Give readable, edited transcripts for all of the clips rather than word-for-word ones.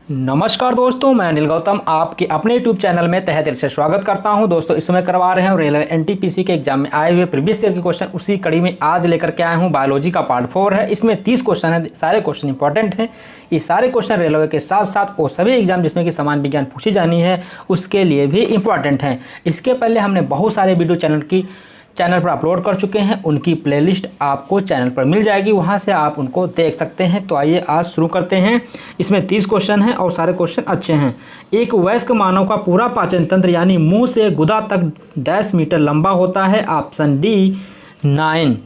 नमस्कार दोस्तों, मैं अनिल गौतम आपके अपने YouTube चैनल में तहे दिल से स्वागत करता हूं। दोस्तों, इस समय करवा रहे हैं रेलवे एनटीपीसी के एग्जाम में आए हुए प्रीवियस ईयर के क्वेश्चन। उसी कड़ी में आज लेकर के आया हूं। बायोलॉजी का पार्ट 4 है। इसमें 30 क्वेश्चन है। सारे क्वेश्चन इंपॉर्टेंट हैं। ये सारे क्वेश्चन रेलवे के साथ साथ और सभी एग्जाम जिसमें कि सामान्य विज्ञान पूछी जानी है उसके लिए भी इंपॉर्टेंट हैं। इसके पहले हमने बहुत सारे वीडियो चैनल पर अपलोड कर चुके हैं। उनकी प्लेलिस्ट आपको चैनल पर मिल जाएगी, वहां से आप उनको देख सकते हैं। तो आइए आज शुरू करते हैं। इसमें 30 क्वेश्चन हैं और सारे क्वेश्चन अच्छे हैं। एक वयस्क मानव का पूरा पाचन तंत्र यानी मुंह से गुदा तक डैश मीटर लंबा होता है। Option D 9।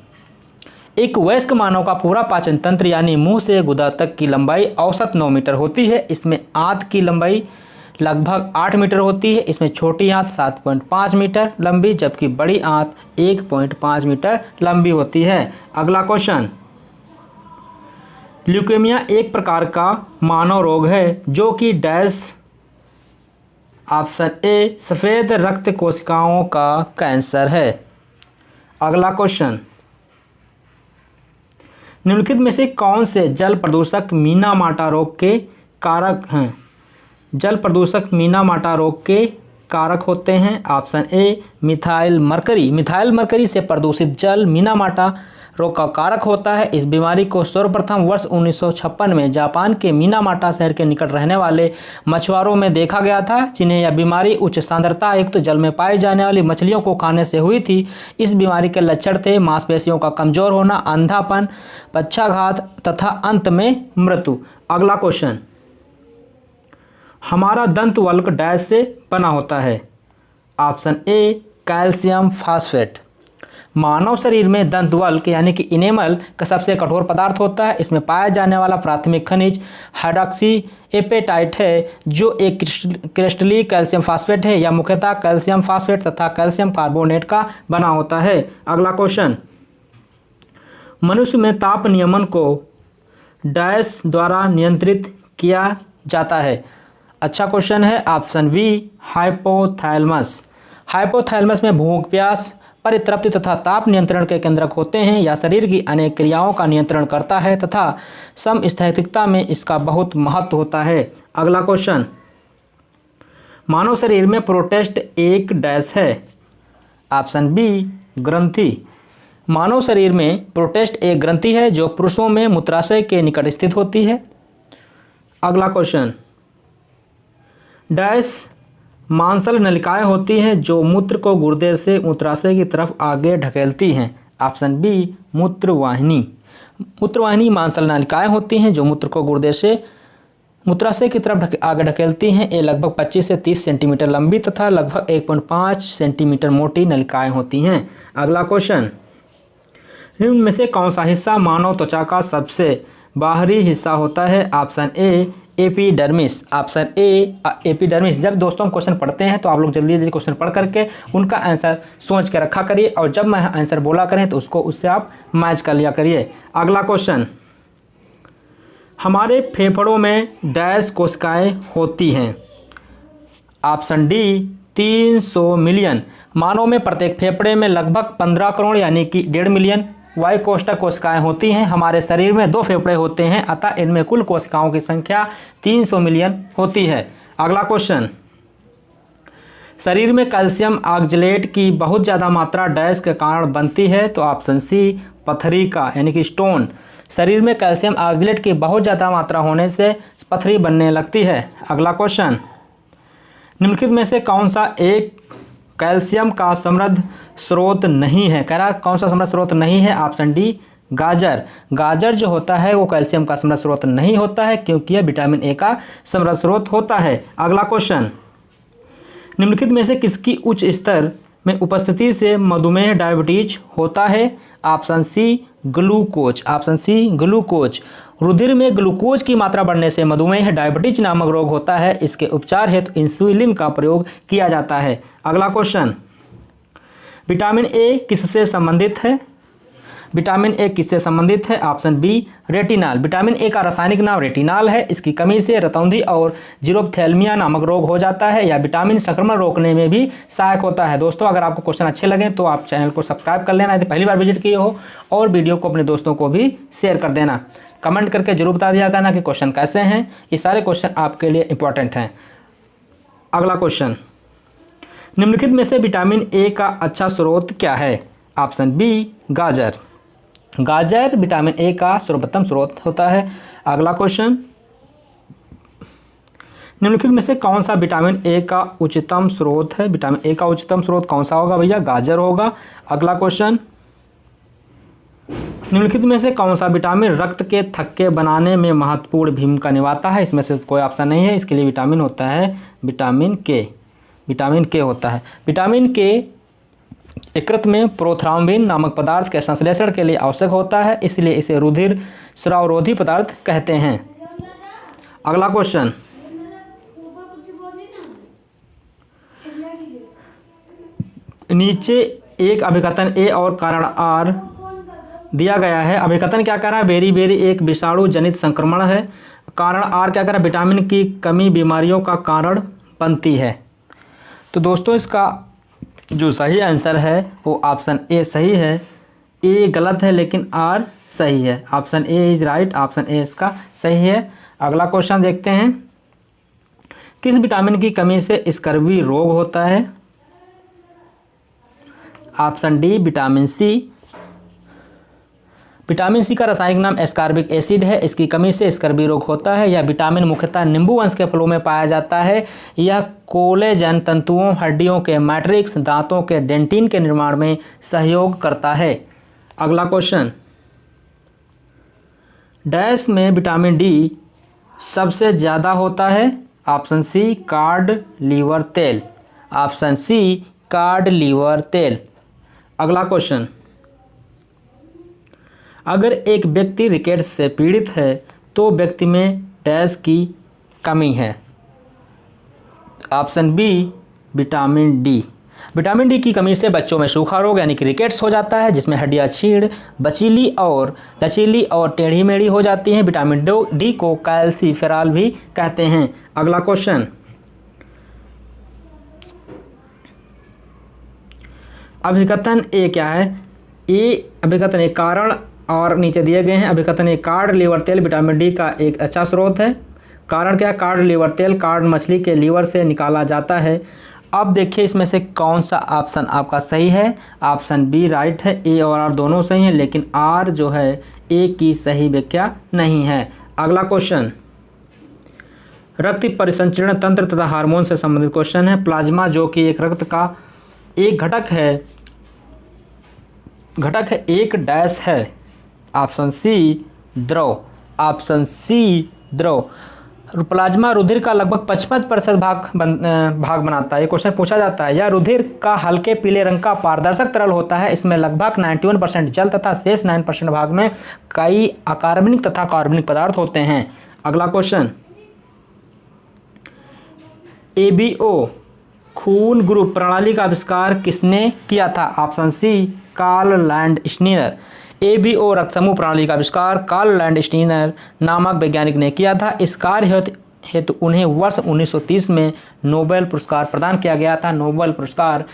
एक वयस्क मानव का पूरा पाचन तंत्र यानी मुंह से गुदा तक की लंबाई औसत 9 मीटर होती है। इसमें आंत की लंबाई लगभग 8 मीटर होती है। इसमें छोटी आंत 7.5 मीटर लंबी जबकि बड़ी आंत 1.5 मीटर लंबी होती है। अगला क्वेश्चन, ल्यूकेमिया एक प्रकार का मानव रोग है जो कि डैश। ऑप्शन ए सफ़ेद रक्त कोशिकाओं का कैंसर है। अगला क्वेश्चन, निम्नलिखित में से कौन से जल प्रदूषक मीना-माटा रोग के कारक हैं? जल प्रदूषक मीना-माटा रोग के कारक होते हैं। ऑप्शन ए मिथाइल मरकरी। मिथाइल मरकरी से प्रदूषित जल मीना-माटा रोग का कारक होता है। इस बीमारी को सर्वप्रथम वर्ष 1956 में जापान के मीना-माटा शहर के निकट रहने वाले मछुआरों में देखा गया था, जिन्हें यह बीमारी उच्च सांद्रता युक्त जल में पाई जाने वाली मछलियों को खाने से हुई थी। इस बीमारी के लक्षण थे मांसपेशियों का कमजोर होना, अंधापन, पक्षाघात तथा अंत में मृत्यु। अगला क्वेश्चन, हमारा दंत वल्क डैश से बना होता है। Option A calcium phosphate. मानव शरीर में दंत वल्क यानी कि इनेमल का सबसे कठोर पदार्थ होता है। इसमें पाया जाने वाला प्राथमिक खनिज हाइड्रॉक्सी एपेटाइट है जो एक क्रिस्टलीय कैल्शियम फास्फेट है। यह मुख्यतः कैल्शियम फास्फेट तथा कैल्शियम कार्बोनेट का बना होता है। अगला क्वेश्चन, मनुष्य में ताप नियमन को डैश द्वारा नियंत्रित किया जाता है। अच्छा क्वेश्चन है। Option B hypothalamus. हाइपोथैलेमस में भूख, प्यास, परितृप्ति तथा ताप नियंत्रण के केंद्रक होते हैं। यह शरीर की अनेक क्रियाओं का नियंत्रण करता है तथा समस्थैतिकता में इसका बहुत महत्व होता है। अगला क्वेश्चन, मानव शरीर में प्रोस्टेट एक डैश है। ऑप्शन बी ग्रंथि। मानव शरीर में प्रोस्टेट एक ग्रंथि है जो पुरुषों में मूत्राशय के निकट स्थित होती है। अगला क्वेश्चन, डैश मांसल नलिकाएं होती हैं जो मूत्र को गुर्दे से मूत्राशय की तरफ आगे ढकेलती हैं। Option B मूत्रवाहिनी। मूत्रवाहिनी मांसल नलिकाएं होती हैं जो मूत्र को गुर्दे से मूत्राशय की तरफ आगे ढकेलती हैं। ये लगभग 25 से 30 सेंटीमीटर लंबी तथा लगभग 1.5 सेंटीमीटर मोटी नलिकाएं होती हैं। अगला क्वेश्चन, निम्न में से कौन सा हिस्सा मानव त्वचा का सबसे बाहरी हिस्सा होता है? Option A epidermis. Option A epidermis. जब दोस्तों हम क्वेश्चन पढ़ते हैं तो आप लोग जल्दी जल्दी क्वेश्चन पढ़ करके उनका आंसर सोच के रखा करिए और जब मैं आंसर बोला करें तो उससे आप मैच कर लिया करिए। अगला क्वेश्चन, हमारे फेफड़ों में डैश कोशिकाएं होती हैं। Option D 300 million. मानव में प्रत्येक फेफड़े में लगभग 15 करोड़ यानी कि 1.5 मिलियन वायु कोष्ठक कोशिकाएं होती हैं। हमारे शरीर में 2 फेफड़े होते हैं अतः इनमें कुल कोशिकाओं की संख्या 300 मिलियन होती है। अगला क्वेश्चन, शरीर में कैल्शियम ऑक्जेलेट की बहुत ज़्यादा मात्रा डैश के कारण बनती है। तो ऑप्शन सी पथरी का यानी कि स्टोन। शरीर में कैल्शियम ऑक्जेलेट की बहुत ज़्यादा मात्रा होने से पथरी बनने लगती है। अगला क्वेश्चन, निम्नलिखित में से कौन सा एक कैल्शियम का समृद्ध स्रोत नहीं है? कह रहा कौन सा समृद्ध स्रोत नहीं है? ऑप्शन डी गाजर। गाजर जो होता है वो कैल्शियम का समृद्ध स्रोत नहीं होता है क्योंकि यह विटामिन ए का समृद्ध स्रोत होता है। अगला क्वेश्चन, निम्नलिखित में से किसकी उच्च स्तर में उपस्थिति से मधुमेह डायबिटीज होता है? Option C glucose. Option C glucose. रुधिर में ग्लूकोज की मात्रा बढ़ने से मधुमेह डायबिटीज नामक रोग होता है। इसके उपचार हेतु इंसुलिन का प्रयोग किया जाता है। अगला क्वेश्चन, विटामिन ए किससे संबंधित है? विटामिन ए किससे संबंधित है? Option B retinol. Vitamin A का रासायनिक नाम रेटिनॉल है। इसकी कमी से रतौंधी और जीरोप्थेल्मिया नामक रोग हो जाता है। यह विटामिन संक्रमण रोकने में भी सहायक होता है। दोस्तों, अगर आपको क्वेश्चन अच्छे लगे तो आप चैनल को सब्सक्राइब कर लेना यदि पहली बार विजिट किए हो और वीडियो को अपने दोस्तों को भी शेयर कर देना। कमेंट करके जरूर बता दिया करना कि क्वेश्चन कैसे हैं। ये सारे क्वेश्चन आपके लिए इंपॉर्टेंट हैं। अगला क्वेश्चन, निम्नलिखित में से विटामिन ए का अच्छा स्रोत क्या है? ऑप्शन बी गाजर। गाजर विटामिन ए का सर्वोत्तम स्रोत होता है। अगला क्वेश्चन, निम्नलिखित में से कौन सा विटामिन ए का उच्चतम स्रोत है? विटामिन ए का उच्चतम स्रोत कौन सा होगा भैया? गाजर होगा। अगला क्वेश्चन, निम्नलिखित में से कौन सा विटामिन रक्त के थक्के बनाने में महत्वपूर्ण भूमिका निभाता है? इसमें से कोई ऑप्शन नहीं है, इसके लिए विटामिन होता है विटामिन के। विटामिन के होता है। विटामिन के यकृत में प्रोथ्राम्बिन नामक पदार्थ के संश्लेषण के लिए आवश्यक होता है, इसलिए इसे रुधिर स्रावरोधी पदार्थ कहते हैं। अगला क्वेश्चन, नीचे एक अभिकथन ए और कारण आर दिया गया है। अभिकथन क्या कह रहा है? बेरी एक विषाणु जनित संक्रमण है। कारण आर क्या कह रहा है? विटामिन की कमी बीमारियों का कारण बनती है। तो दोस्तों इसका जो सही आंसर है वो ऑप्शन ए सही है। ए गलत है लेकिन आर सही है। Option A is right, option A इसका सही है। अगला क्वेश्चन देखते हैं, किस विटामिन की कमी से स्कर्वी रोग होता है? Option D vitamin C. Vitamin C का रासायनिक नाम एस्कॉर्बिक एसिड है। इसकी कमी से स्कर्वी रोग होता है। यह विटामिन मुख्यतः नींबू वंश के फलों में पाया जाता है। यह कोलेजन तंतुओं, हड्डियों के मैट्रिक्स, दांतों के डेंटिन के निर्माण में सहयोग करता है। अगला क्वेश्चन, डैश में विटामिन डी सबसे ज़्यादा होता है? ऑप्शन सी कार्ड लीवर तेल। ऑप्शन सी कार्ड लीवर तेल। अगला क्वेश्चन, अगर एक व्यक्ति रिकेट्स से पीड़ित है तो व्यक्ति में डैश की कमी है? Option B vitamin D. Vitamin D की कमी से बच्चों में सूखा रोग यानी कि रिकेट्स हो जाता है, जिसमें हड्डियां छीड़ लचीली और टेढ़ी मेढ़ी हो जाती हैं। विटामिन डी को कैल्सीफेरॉल भी कहते हैं। अगला क्वेश्चन, अभिकथन ए क्या है? ए अभिकथन ए कारण और नीचे दिए गए हैं। अभिकथन ए कार्ड लीवर तेल विटामिन डी का एक अच्छा स्रोत है। कारण क्या? कार्ड लीवर तेल कार्ड मछली के लीवर से निकाला जाता है। अब देखिए इसमें से कौन सा ऑप्शन आपका सही है। ऑप्शन बी राइट है। ए और आर दोनों सही हैं, लेकिन आर जो है ए की सही व्याख्या नहीं है। अगला क्वेश्चन, रक्त परिसंचरण तंत्र तथा हार्मोन से संबंधित क्वेश्चन है। प्लाज्मा जो कि एक रक्त का एक घटक है एक डैश है। ऑप्शन सी द्रव। ऑप्शन सी द्रव। प्लाज्मा रुधिर का लगभग 55% भाग बनाता है। ये क्वेश्चन पूछा जाता है। यह रुधिर का हल्के पीले रंग का पारदर्शक तरल होता है। इसमें लगभग 91% जल तथा शेष 9% भाग में कई अकार्बनिक तथा कार्बनिक पदार्थ होते हैं। अगला क्वेश्चन, एबीओ खून ग्रुप प्रणाली का आविष्कार किसने किया था? Option C Karl Landsteiner. ABO रक्त समूह प्रणाली का आविष्कार कार्ल लैंडस्टीनर नामक वैज्ञानिक ने किया था। इस कार्य हेतु उन्हें वर्ष 1930 में नोबेल पुरस्कार प्रदान किया गया था। नोबेल पुरस्कार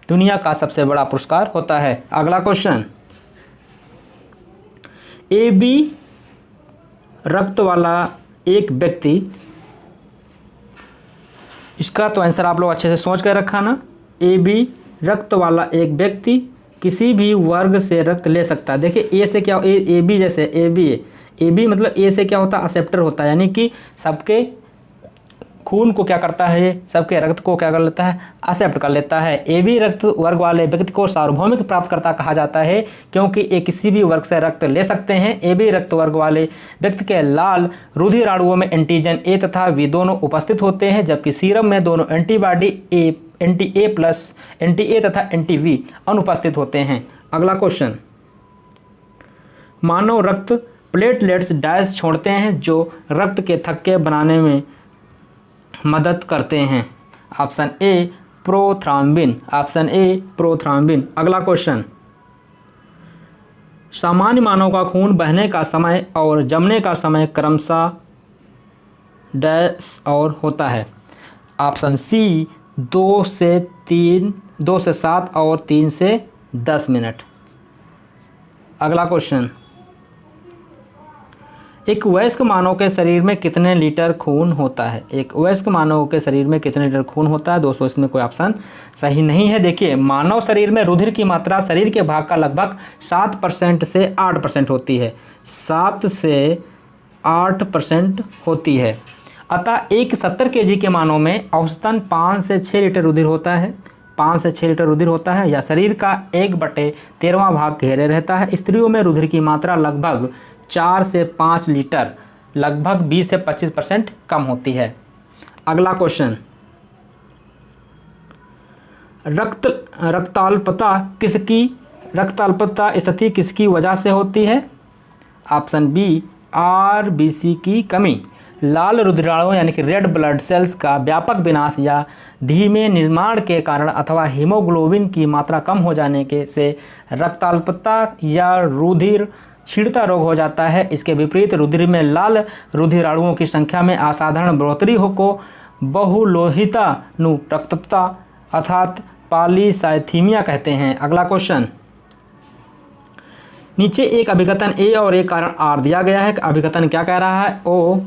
दुनिया का सबसे बड़ा पुरस्कार होता है। अगला क्वेश्चन, एबी रक्त वाला एक व्यक्ति, इसका तो आंसर आप लोग अच्छे से सोच कर रखा ना। एबी रक्त वाला एक व्यक्ति किसी भी वर्ग से रक्त ले सकता है। देखिए ए से क्या, ए बी जैसे ए बी मतलब ए से क्या होता है? एक्सेप्टर होता है, यानी कि सबके खून को क्या करता है? सबके रक्त को क्या कर लेता है? एक्सेप्ट कर लेता है। ए बी रक्त वर्ग वाले व्यक्ति को सार्वभौमिक प्राप्तकर्ता कहा जाता है, क्योंकि ये किसी भी वर्ग से रक्त ले सकते हैं। ए बी रक्त वर्ग वाले व्यक्ति के लाल रुधिर अणुओं में एंटीजन ए तथा बी दोनों उपस्थित होते हैं, जबकि सीरम में दोनों anti A plus anti A तथा एंटी वी अनुपस्थित होते हैं। अगला क्वेश्चन, मानव रक्त प्लेटलेट्स डैश छोड़ते हैं जो रक्त के थक्के बनाने में मदद करते हैं। Option A prothrombin. Option A prothrombin. अगला क्वेश्चन, सामान्य मानव का खून बहने का समय और जमने का समय क्रमशः डैश और होता है। ऑप्शन सी 2 से 7 और 3 से 10 मिनट। अगला क्वेश्चन, एक वयस्क मानव के शरीर में कितने लीटर खून होता है? एक वयस्क मानव के शरीर में कितने लीटर खून होता है? दोस्तों इसमें कोई ऑप्शन सही नहीं है। देखिए, मानव शरीर में रुधिर की मात्रा शरीर के भाग का लगभग 7% से 8% होती है। 7 से 8% होती है। अतः एक 70 kg के मानव में औसतन 5 से 6 लीटर रुधिर होता है। 5 से 6 लीटर रुधिर होता है या शरीर का 1/13 भाग घेरे रहता है। स्त्रियों में रुधिर की मात्रा लगभग 4 से 5 लीटर, लगभग 20 से 25% कम होती है। अगला क्वेश्चन, रक्ताल्पता स्थिति किसकी वजह से होती है? ऑप्शन बी, आरबीसी की कमी। लाल रुधिराणुओं यानी कि रेड ब्लड सेल्स का व्यापक विनाश या धीमे निर्माण के कारण अथवा हीमोग्लोबिन की मात्रा कम हो जाने के से रक्ताल्पता या रुधिर क्षीणता रोग हो जाता है। इसके विपरीत रुधिर में लाल रुधिराणुओं की संख्या में असाधारण बढ़ोतरी हो को बहुलोहितानुरक्तता अर्थात पॉलीसाइथीमिया कहते हैं। अगला क्वेश्चन, नीचे एक अभिकथन ए और एक कारण आर दिया गया है। अभिकथन क्या कह रहा है? ओ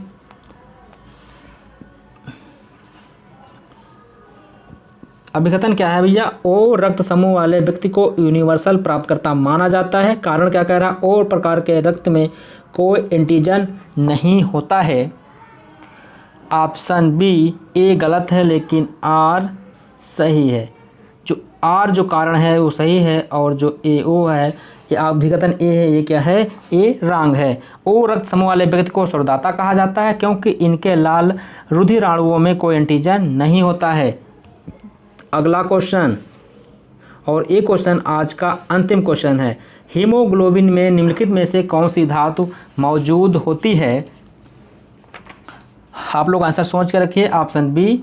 अभिकथन क्या है भैया? ओ रक्त समूह वाले व्यक्ति को यूनिवर्सल प्राप्तकर्ता माना जाता है। कारण क्या कह रहा है? ओ प्रकार के रक्त में कोई एंटीजन नहीं होता है। ऑप्शन बी ए गलत है लेकिन आर सही है। जो आर जो कारण है वो सही है और जो ए ओ है, ये अभिकथन ए है, ये क्या है? ए रॉन्ग है। ओ रक्त समूह वाले व्यक्ति को स्वरदाता कहा जाता है क्योंकि इनके लाल रुधिराणुओं में कोई एंटीजन नहीं होता है। अगला क्वेश्चन, और ये क्वेश्चन आज का अंतिम क्वेश्चन है। हीमोग्लोबिन में निम्नलिखित में से कौन सी धातु मौजूद होती है? आप लोग आंसर सोच के रखिए। ऑप्शन बी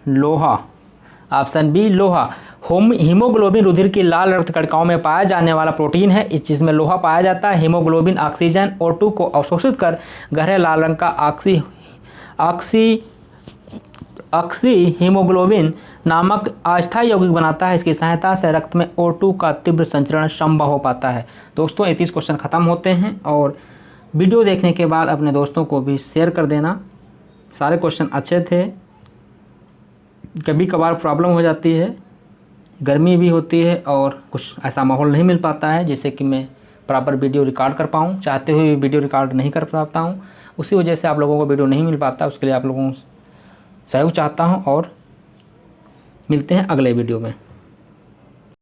लोहा। ऑप्शन बी लोहा। हीमोग्लोबिन रुधिर की लाल रक्त कणिकाओं में पाया जाने वाला प्रोटीन है। इस चीज़ में लोहा पाया जाता है। हीमोग्लोबिन ऑक्सीजन O2 को अवशोषित कर गहरे लाल रंग का ऑक्सी हीमोग्लोबिन नामक अस्थायी यौगिक बनाता है। इसकी सहायता से रक्त में O2 का तीव्र संचरण संभव हो पाता है। दोस्तों 31 क्वेश्चन ख़त्म होते हैं और वीडियो देखने के बाद अपने दोस्तों को भी शेयर कर देना। सारे क्वेश्चन अच्छे थे। कभी कभार प्रॉब्लम हो जाती है, गर्मी भी होती है और कुछ ऐसा माहौल नहीं मिल पाता है जिससे कि मैं प्रॉपर वीडियो रिकॉर्ड कर पाऊँ। चाहते हुए भी वीडियो रिकॉर्ड नहीं कर पाता हूँ, उसी वजह से आप लोगों को वीडियो नहीं मिल पाता। उसके लिए आप लोगों सहयोग चाहता हूँ और मिलते हैं अगले वीडियो में।